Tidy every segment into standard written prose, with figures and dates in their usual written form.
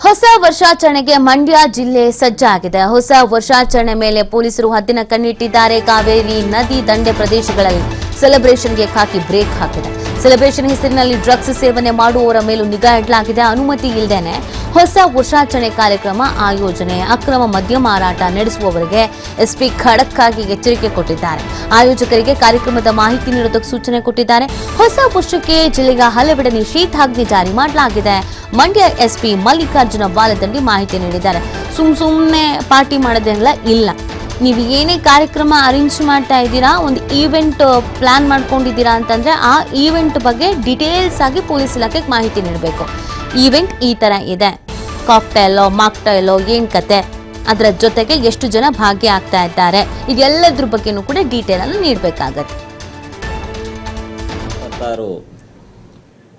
ಹೊಸ ವರ್ಷಾಚರಣೆಗೆ ಮಂಡ್ಯ ಜಿಲ್ಲೆ ಸಜ್ಜಾಗಿದೆ. ಹೊಸ ವರ್ಷಾಚರಣೆ ಮೇಲೆ ಪೊಲೀಸರು ಹದ್ದಿನ ಕಣ್ಣಿಟ್ಟಿದ್ದಾರೆ. ಕಾವೇರಿ ನದಿ ದಂಡೆ ಪ್ರದೇಶಗಳಲ್ಲಿ ಸೆಲೆಬ್ರೇಷನ್ಗೆ ಖಾಕಿ ಬ್ರೇಕ್ ಹಾಕಿದೆ. ಸೆಲೆಬ್ರೇಷನ್ ಹೆಸರಿನಲ್ಲಿ ಡ್ರಗ್ಸ್ ಸೇವನೆ ಮಾಡುವವರ ಮೇಲೂ ನಿಗಾ ಇಡಲಾಗಿದೆ. ಅನುಮತಿ ಇಲ್ಲದೇನೆ ಹೊಸ ವರ್ಷಾಚರಣೆ ಕಾರ್ಯಕ್ರಮ ಆಯೋಜನೆ, ಅಕ್ರಮ ಮದ್ಯ ಮಾರಾಟ ನಡೆಸುವವರಿಗೆ ಎಸ್ಪಿ ಖಡಕ್ ಆಗಿ ಎಚ್ಚರಿಕೆ ಕೊಟ್ಟಿದ್ದಾರೆ. ಆಯೋಜಕರಿಗೆ ಕಾರ್ಯಕ್ರಮದ ಮಾಹಿತಿ ನೀಡೋದಕ್ಕೆ ಸೂಚನೆ ಕೊಟ್ಟಿದ್ದಾರೆ. ಹೊಸ ವರ್ಷಕ್ಕೆ ಜಿಲ್ಲೆಯ ಹಲವೆಡೆ ನಿಷೇಧಾಜ್ಞೆ ಜಾರಿ ಮಾಡಲಾಗಿದೆ. ಮಂಡ್ಯ ಎಸ್ಪಿ ಮಲ್ಲಿಕಾರ್ಜುನ ಬಾಲದಂಡಿ ಮಾಹಿತಿ ನೀಡಿದ್ದಾರೆ. ಸುಮ್ಮನೆ ಪಾರ್ಟಿ ಮಾಡೋದೆಲ್ಲ ಇಲ್ಲ. ನೀವು ಏನೇ ಕಾರ್ಯಕ್ರಮ ಅರೇಂಜ್ ಮಾಡ್ತಾ ಇದ್ದೀರಾ, ಒಂದು ಈವೆಂಟ್ ಪ್ಲಾನ್ ಮಾಡ್ಕೊಂಡಿದ್ದೀರಾ ಅಂತಂದ್ರೆ ಆ ಈವೆಂಟ್ ಬಗ್ಗೆ ಡೀಟೇಲ್ಸ್ ಆಗಿ ಪೊಲೀಸ್ ಇಲಾಖೆಗೆ ಮಾಹಿತಿ ನೀಡಬೇಕು. ಈವೆಂಟ್ ಈ ತರ ಇದೆ, ಕಾಕ್ಟೈಲೋ ಮಾಕ್ಟೈಲೋ ಏನ್ ಕತೆ, ಅದರ ಜೊತೆಗೆ ಎಷ್ಟು ಜನ ಭಾಗಿ ಆಗ್ತಾ ಇದ್ದಾರೆ, ಇದೆಲ್ಲದ್ರ ಬಗ್ಗೆನೂ ಕೂಡ ಡೀಟೇಲ್ ಅನ್ನು ನೀಡಬೇಕಾಗತ್ತೆ.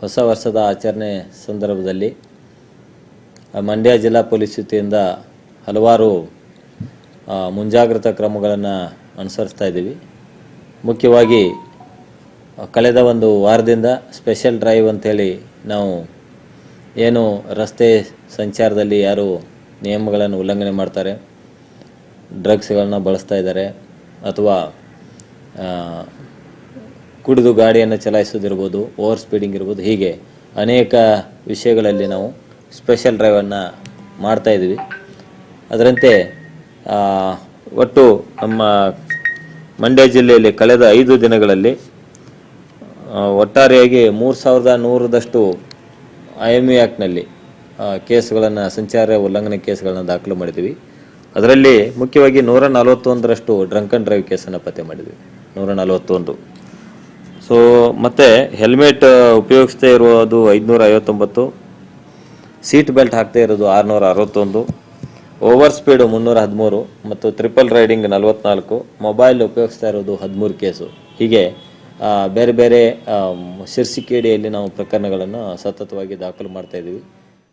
ಹೊಸ ವರ್ಷದ ಆಚರಣೆ ಸಂದರ್ಭದಲ್ಲಿ ಮಂಡ್ಯ ಜಿಲ್ಲಾ ಪೊಲೀಸ್ ವತಿಯಿಂದ ಹಲವಾರು ಮುಂಜಾಗ್ರತಾ ಕ್ರಮಗಳನ್ನು ಅನುಸರಿಸ್ತಾ ಇದ್ದೀವಿ. ಮುಖ್ಯವಾಗಿ ಕಳೆದ ಒಂದು ವಾರದಿಂದ ಸ್ಪೆಷಲ್ ಡ್ರೈವ್ ಅಂಥೇಳಿ ನಾವು ಏನು ರಸ್ತೆ ಸಂಚಾರದಲ್ಲಿ ಯಾರು ನಿಯಮಗಳನ್ನು ಉಲ್ಲಂಘನೆ ಮಾಡ್ತಾರೆ, ಡ್ರಗ್ಸ್ಗಳನ್ನ ಬಳಸ್ತಾ ಇದ್ದಾರೆ ಅಥವಾ ಕುಡಿದು ಗಾಡಿಯನ್ನು ಚಲಾಯಿಸೋದಿರ್ಬೋದು, ಓವರ್ ಸ್ಪೀಡಿಂಗ್ ಇರ್ಬೋದು, ಹೀಗೆ ಅನೇಕ ವಿಷಯಗಳಲ್ಲಿ ನಾವು ಸ್ಪೆಷಲ್ ಡ್ರೈವನ್ನು ಮಾಡ್ತಾಯಿದ್ವಿ. ಅದರಂತೆ ಒಟ್ಟು ನಮ್ಮ ಮಂಡ್ಯ ಜಿಲ್ಲೆಯಲ್ಲಿ ಕಳೆದ 5 ದಿನಗಳಲ್ಲಿ ಒಟ್ಟಾರೆಯಾಗಿ 3100ದಷ್ಟು IME ಆ್ಯಕ್ಟ್ನಲ್ಲಿ ಕೇಸ್ಗಳನ್ನು, ಸಂಚಾರ ಉಲ್ಲಂಘನೆ ಕೇಸ್ಗಳನ್ನು ದಾಖಲು ಮಾಡಿದ್ವಿ. ಅದರಲ್ಲಿ ಮುಖ್ಯವಾಗಿ 141ರಷ್ಟು ಡ್ರಂಕ್ ಆ್ಯಂಡ್ ಡ್ರೈವ್ ಕೇಸನ್ನು ಪತ್ತೆ ಮಾಡಿದ್ವಿ. 141. ಸೊ ಮತ್ತು ಹೆಲ್ಮೆಟ್ ಉಪಯೋಗಿಸ್ತಾ ಇರೋದು 559, ಸೀಟ್ ಬೆಲ್ಟ್ ಹಾಕ್ತಾ ಇರೋದು 661, ಓವರ್ ಸ್ಪೀಡು 313 ಮತ್ತು ಟ್ರಿಪಲ್ ರೈಡಿಂಗ್ 44, ಮೊಬೈಲ್ ಉಪಯೋಗಿಸ್ತಾ ಇರೋದು 13 ಕೇಸು. ಹೀಗೆ ಬೇರೆ ಬೇರೆ ಶೀರ್ಷಿಕೆಯಡಿಯಲ್ಲಿ ನಾವು ಪ್ರಕರಣಗಳನ್ನು ಸತತವಾಗಿ ದಾಖಲು ಮಾಡ್ತಾ ಇದ್ದೀವಿ.